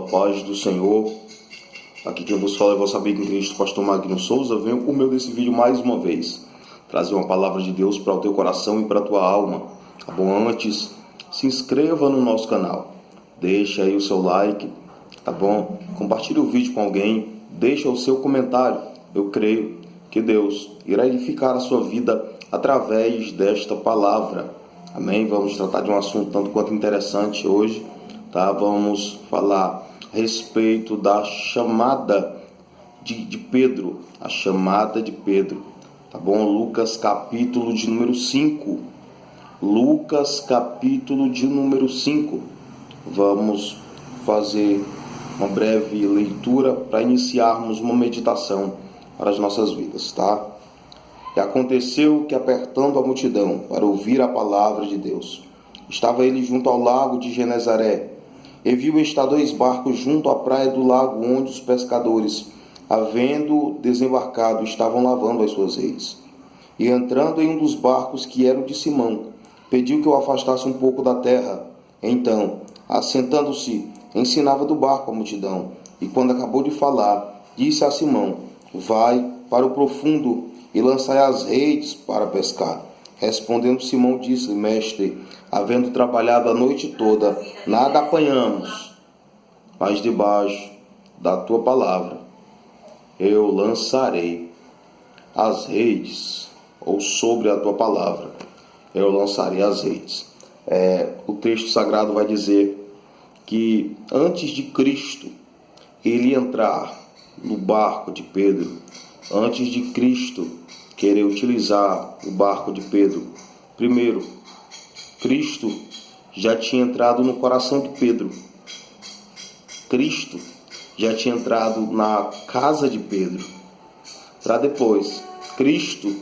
paz do Senhor. Aqui quem vos fala é vosso amigo em Cristo, pastor Magno Souza. Venho por meio desse vídeo mais uma vez trazer uma palavra de Deus para o teu coração e para a tua alma. Tá bom? Antes, se inscreva no nosso canal, deixa aí o seu like, tá bom? Compartilhe o vídeo com alguém, deixa o seu comentário. Eu creio que Deus irá edificar a sua vida através desta palavra. Amém? Vamos tratar de um assunto tanto quanto interessante hoje, tá? Vamos falar a respeito da chamada de Pedro, a chamada de Pedro, tá bom? Lucas capítulo de número 5. Lucas capítulo de número 5. Vamos fazer uma breve leitura para iniciarmos uma meditação para as nossas vidas, tá? E aconteceu que, apertando a multidão para ouvir a palavra de Deus, estava ele junto ao lago de Genezaré, e viu estar 2 barcos junto à praia do lago, onde os pescadores, havendo desembarcado, estavam lavando as suas redes. E entrando em um dos barcos, que era o de Simão, pediu que o afastasse um pouco da terra. Então, assentando-se, ensinava do barco a multidão. E quando acabou de falar, disse a Simão: vai para o profundo e lançai as redes para pescar. Respondendo Simão, disse-lhe: mestre, havendo trabalhado a noite toda, nada apanhamos, mas debaixo da tua palavra eu lançarei as redes, ou sobre a tua palavra eu lançarei as redes. O texto sagrado vai dizer que antes de Cristo ele entrar no barco de Pedro, antes de Cristo querer utilizar o barco de Pedro, primeiro, Cristo já tinha entrado no coração de Pedro. Cristo já tinha entrado na casa de Pedro, para depois Cristo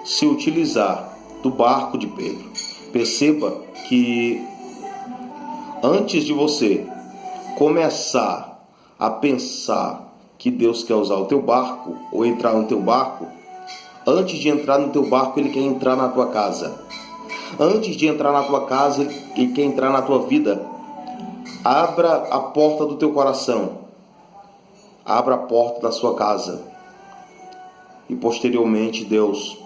se utilizar do barco de Pedro. Perceba que antes de você começar a pensar que Deus quer usar o teu barco ou entrar no teu barco, antes de entrar no teu barco, Ele quer entrar na tua casa. Antes de entrar na tua casa, Ele quer entrar na tua vida. Abra a porta do teu coração. Abra a porta da sua casa. E posteriormente Deus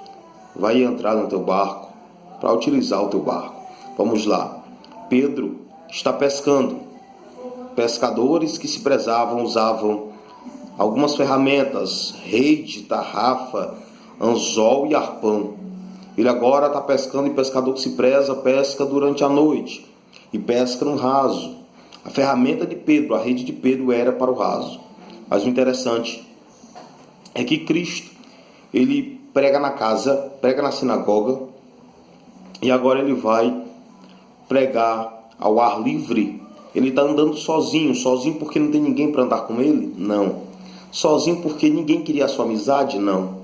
vai entrar no teu barco para utilizar o teu barco. Vamos lá. Pedro está pescando. Pescadores que se prezavam usavam algumas ferramentas: rede, tarrafa, anzol e arpão. Ele agora está pescando, e pescador que se preza pesca durante a noite e pesca no raso. A ferramenta de Pedro, a rede de Pedro, era para o raso. Mas o interessante é que Cristo, ele prega na casa, prega na sinagoga, e agora ele vai pregar ao ar livre. Ele está andando sozinho porque não tem ninguém para andar com ele? Não. Sozinho porque ninguém queria a sua amizade? Não.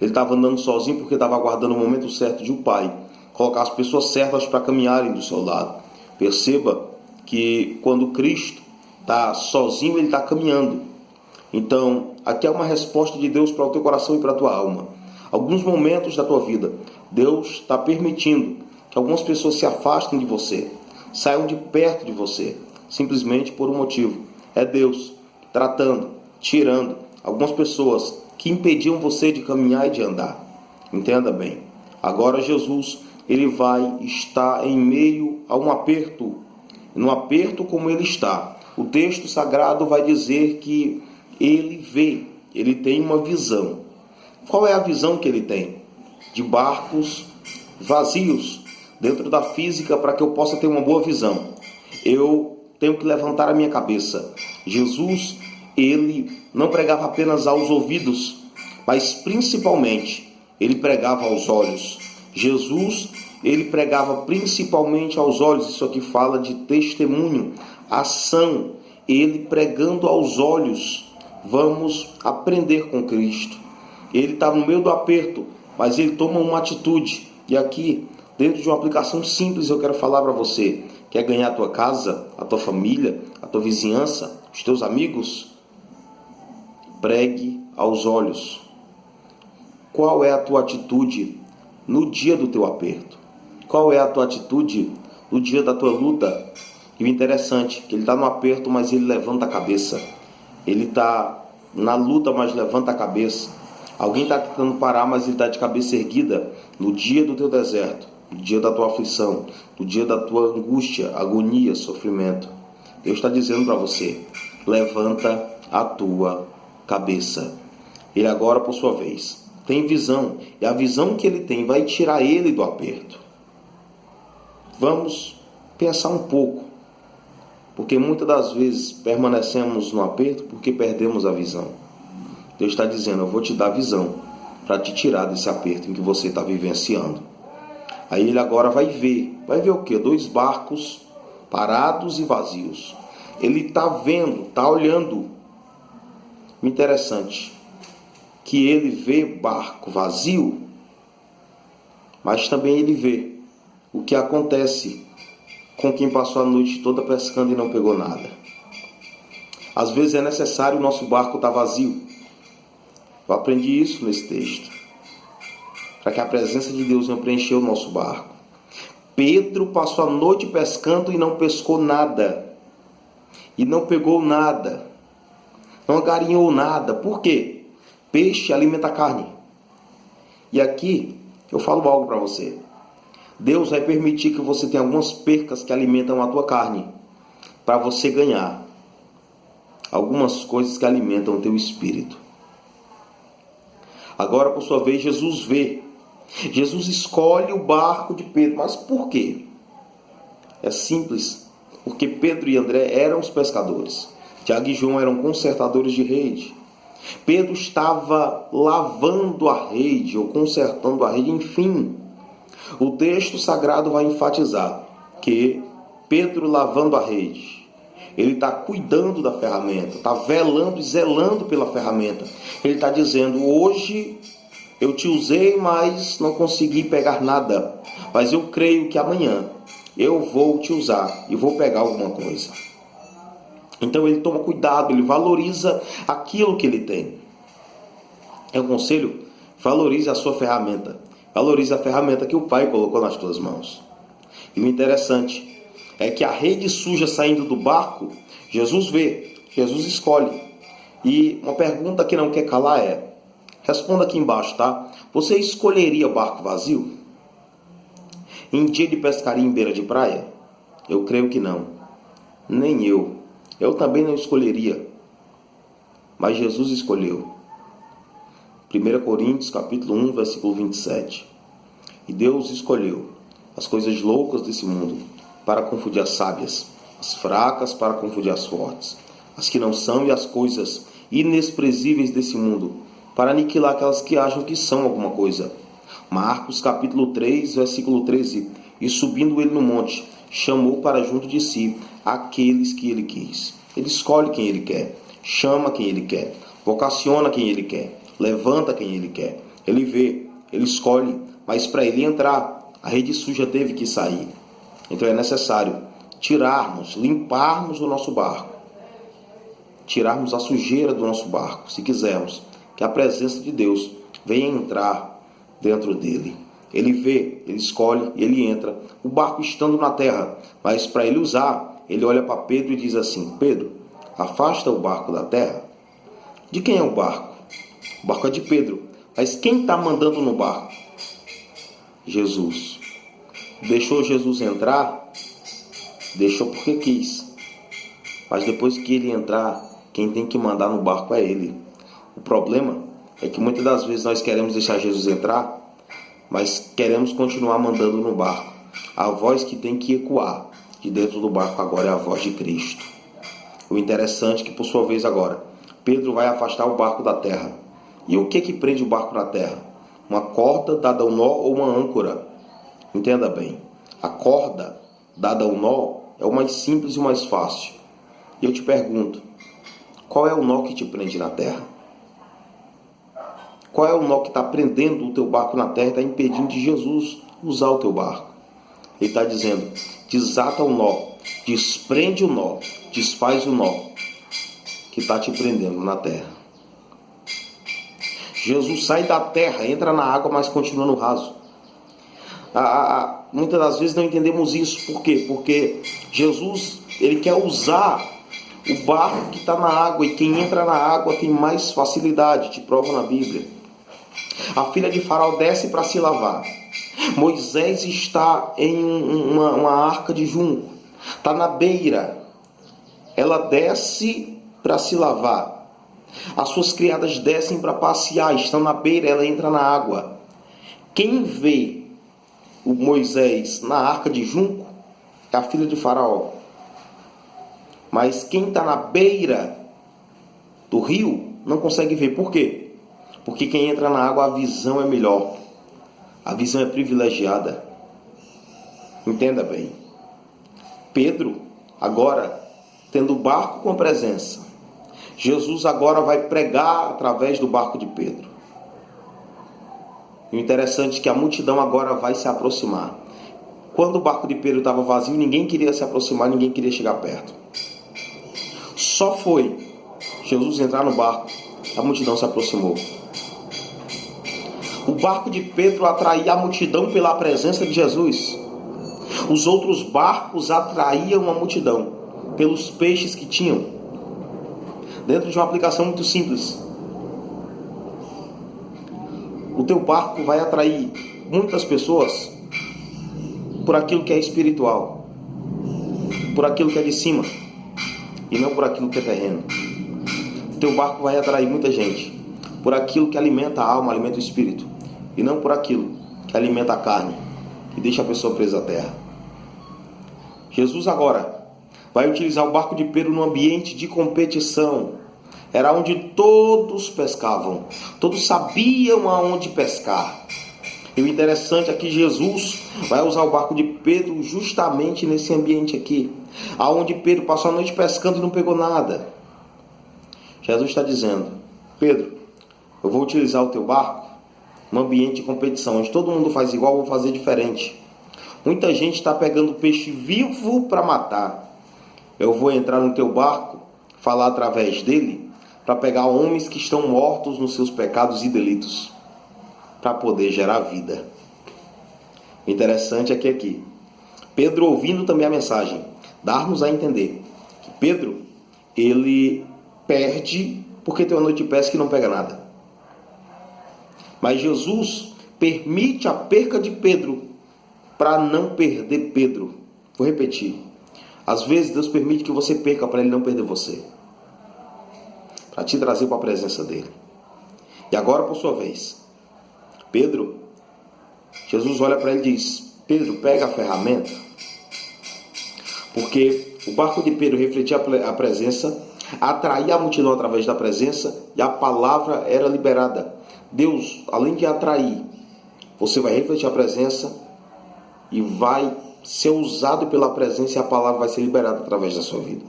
Ele estava andando sozinho porque estava aguardando o momento certo de o Pai colocar as pessoas certas para caminharem do seu lado. Perceba que quando Cristo está sozinho, Ele está caminhando. Então, aqui é uma resposta de Deus para o teu coração e para a tua alma. Alguns momentos da tua vida, Deus está permitindo que algumas pessoas se afastem de você, saiam de perto de você, simplesmente por um motivo. É Deus tratando, tirando algumas pessoas que impediam você de caminhar e de andar. Entenda bem. Agora Jesus, ele vai estar em meio a um aperto. No aperto como ele está, o texto sagrado vai dizer que ele vê, ele tem uma visão. Qual é a visão que ele tem? De barcos vazios dentro da física. Para que eu possa ter uma boa visão, eu tenho que levantar a minha cabeça. Jesus, ele não pregava apenas aos ouvidos, mas principalmente ele pregava aos olhos. Jesus, ele pregava principalmente aos olhos. Isso aqui fala de testemunho, ação. Ele pregando aos olhos. Vamos aprender com Cristo. Ele está no meio do aperto, mas ele toma uma atitude. E aqui, dentro de uma aplicação simples, eu quero falar para você. Quer ganhar a tua casa, a tua família, a tua vizinhança, os teus amigos? Pregue aos olhos. Qual é a tua atitude no dia do teu aperto? Qual é a tua atitude no dia da tua luta? E o interessante é que ele está no aperto, mas ele levanta a cabeça. Ele está na luta, mas levanta a cabeça. Alguém está tentando parar, mas ele está de cabeça erguida no dia do teu deserto, no dia da tua aflição, no dia da tua angústia, agonia, sofrimento. Deus está dizendo para você: levanta a tua cabeça. Ele agora, por sua vez, tem visão. E a visão que ele tem vai tirar ele do aperto. Vamos pensar um pouco. Porque muitas das vezes permanecemos no aperto porque perdemos a visão. Deus está dizendo: eu vou te dar visão para te tirar desse aperto em que você está vivenciando. Aí ele agora vai ver o quê? 2 barcos parados e vazios. Ele está vendo, está olhando. Interessante que ele vê barco vazio, mas também ele vê o que acontece com quem passou a noite toda pescando e não pegou nada. Às vezes é necessário o nosso barco estar vazio. Eu aprendi isso nesse texto, para que a presença de Deus venha preencher o nosso barco. Pedro passou a noite pescando e não pescou nada. E não pegou nada. Não agarinhou nada. Por quê? Peixe alimenta a carne. E aqui eu falo algo para você. Deus vai permitir que você tenha algumas percas que alimentam a tua carne, para você ganhar algumas coisas que alimentam o teu espírito. Agora, por sua vez, Jesus vê. Jesus escolhe o barco de Pedro. Mas por quê? É simples. Porque Pedro e André eram os pescadores. Tiago e João eram consertadores de rede. Pedro estava lavando a rede ou consertando a rede. Enfim, o texto sagrado vai enfatizar que Pedro, lavando a rede, ele está cuidando da ferramenta, está velando e zelando pela ferramenta. Ele está dizendo: hoje eu te usei, mas não consegui pegar nada. Mas eu creio que amanhã eu vou te usar e vou pegar alguma coisa. Então ele toma cuidado, ele valoriza aquilo que ele tem. É um conselho: valorize a sua ferramenta. Valorize a ferramenta que o Pai colocou nas tuas mãos. E o interessante é que a rede suja saindo do barco, Jesus vê, Jesus escolhe. E uma pergunta que não quer calar é: responda aqui embaixo, tá? Você escolheria barco vazio? Em dia de pescaria em beira de praia? Eu creio que não. Nem eu. Eu também não escolheria. Mas Jesus escolheu. 1 Coríntios capítulo 1, versículo 27. E Deus escolheu as coisas loucas desse mundo para confundir as sábias, as fracas para confundir as fortes, as que não são e as coisas inexpressíveis desse mundo, para aniquilar aquelas que acham que são alguma coisa. Marcos capítulo 3, versículo 13. E subindo ele no monte, chamou para junto de si aqueles que ele quis. Ele escolhe quem ele quer, chama quem ele quer, vocaciona quem ele quer, levanta quem ele quer. Ele vê, ele escolhe, mas para ele entrar, a rede suja teve que sair. Então é necessário tirarmos, limparmos o nosso barco, tirarmos a sujeira do nosso barco, se quisermos que a presença de Deus venha entrar dentro dele. Ele vê, ele escolhe, ele entra, o barco estando na terra, mas para ele usar, ele olha para Pedro e diz assim: Pedro, afasta o barco da terra. De quem é o barco? O barco é de Pedro, mas quem está mandando no barco? Jesus. Deixou Jesus entrar? Deixou porque quis. Mas depois que ele entrar, quem tem que mandar no barco é ele. O problema é que muitas das vezes nós queremos deixar Jesus entrar, mas queremos continuar mandando no barco. A voz que tem que ecoar de dentro do barco agora é a voz de Cristo. O interessante é que, por sua vez agora, Pedro vai afastar o barco da terra. E o que prende o barco na terra? Uma corda dada a um nó ou uma âncora? Entenda bem, a corda dada a um nó é o mais simples e o mais fácil. E eu te pergunto, qual é o nó que te prende na terra? Qual é o nó que está prendendo o teu barco na terra e está impedindo de Jesus usar o teu barco? Ele está dizendo: desata o nó, desprende o nó, desfaz o nó que está te prendendo na terra. Jesus sai da terra, entra na água, mas continua no raso. Muitas das vezes não entendemos isso. Por quê? Porque Jesus ele quer usar o barco que está na água, e quem entra na água tem mais facilidade, te prova na Bíblia. A filha de Faraó desce para se lavar. Moisés está em uma arca de junco, está na beira. Ela desce para se lavar. As suas criadas descem para passear, estão na beira, ela entra na água. Quem vê o Moisés na arca de junco é a filha de Faraó. Mas quem está na beira do rio não consegue ver. Por quê? Porque quem entra na água, a visão é melhor. A visão é privilegiada. Entenda bem. Pedro, agora, tendo o barco com presença, Jesus agora vai pregar através do barco de Pedro. E o interessante é que a multidão agora vai se aproximar. Quando o barco de Pedro estava vazio, ninguém queria se aproximar, ninguém queria chegar perto. Só foi Jesus entrar no barco, a multidão se aproximou. O barco de Pedro atraía a multidão pela presença de Jesus. Os outros barcos atraíam a multidão pelos peixes que tinham. Dentro de uma aplicação muito simples. O teu barco vai atrair muitas pessoas por aquilo que é espiritual, por aquilo que é de cima, e não por aquilo que é terreno. O teu barco vai atrair muita gente por aquilo que alimenta a alma, alimenta o espírito, e não por aquilo que alimenta a carne e deixa a pessoa presa à terra. Jesus agora vai utilizar o barco de Pedro num ambiente de competição. Era onde todos pescavam, todos sabiam aonde pescar. E o interessante é que Jesus vai usar o barco de Pedro justamente nesse ambiente aqui, aonde Pedro passou a noite pescando e não pegou nada. Jesus está dizendo: Pedro, eu vou utilizar o teu barco num ambiente de competição, onde todo mundo faz igual, eu vou fazer diferente. Muita gente está pegando peixe vivo para matar. Eu vou entrar no teu barco, falar através dele, para pegar homens que estão mortos nos seus pecados e delitos, para poder gerar vida. O interessante é que aqui, Pedro, ouvindo também a mensagem, dar-nos a entender que Pedro, ele perde porque tem uma noite de pesca e não pega nada. Mas Jesus permite a perca de Pedro para não perder Pedro. Vou repetir. Às vezes Deus permite que você perca para Ele não perder você, para te trazer para a presença dEle. E agora, por sua vez, Pedro, Jesus olha para ele e diz: Pedro, pega a ferramenta. Porque o barco de Pedro refletia a presença, atraía a multidão através da presença, e a palavra era liberada. Deus, além de atrair, você vai refletir a presença e vai ser usado pela presença, e a palavra vai ser liberada através da sua vida.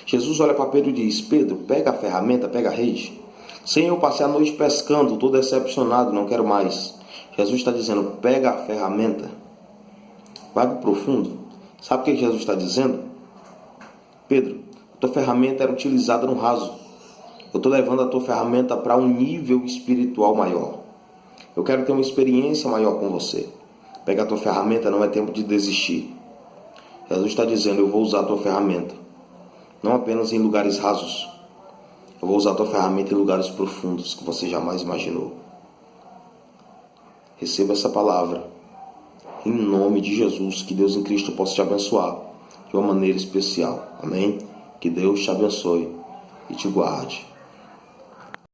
Jesus olha para Pedro e diz: Pedro, pega a ferramenta, pega a rede. Senhor, eu passei a noite pescando, estou decepcionado, não quero mais. Jesus está dizendo: pega a ferramenta, vai para o profundo. Sabe o que Jesus está dizendo? Pedro, a tua ferramenta era utilizada no raso. Eu estou levando a tua ferramenta para um nível espiritual maior. Eu quero ter uma experiência maior com você. Pega a tua ferramenta, não é tempo de desistir. Jesus está dizendo: eu vou usar a tua ferramenta, não apenas em lugares rasos. Eu vou usar a tua ferramenta em lugares profundos que você jamais imaginou. Receba essa palavra. Em nome de Jesus, que Deus em Cristo possa te abençoar de uma maneira especial. Amém? Que Deus te abençoe e te guarde.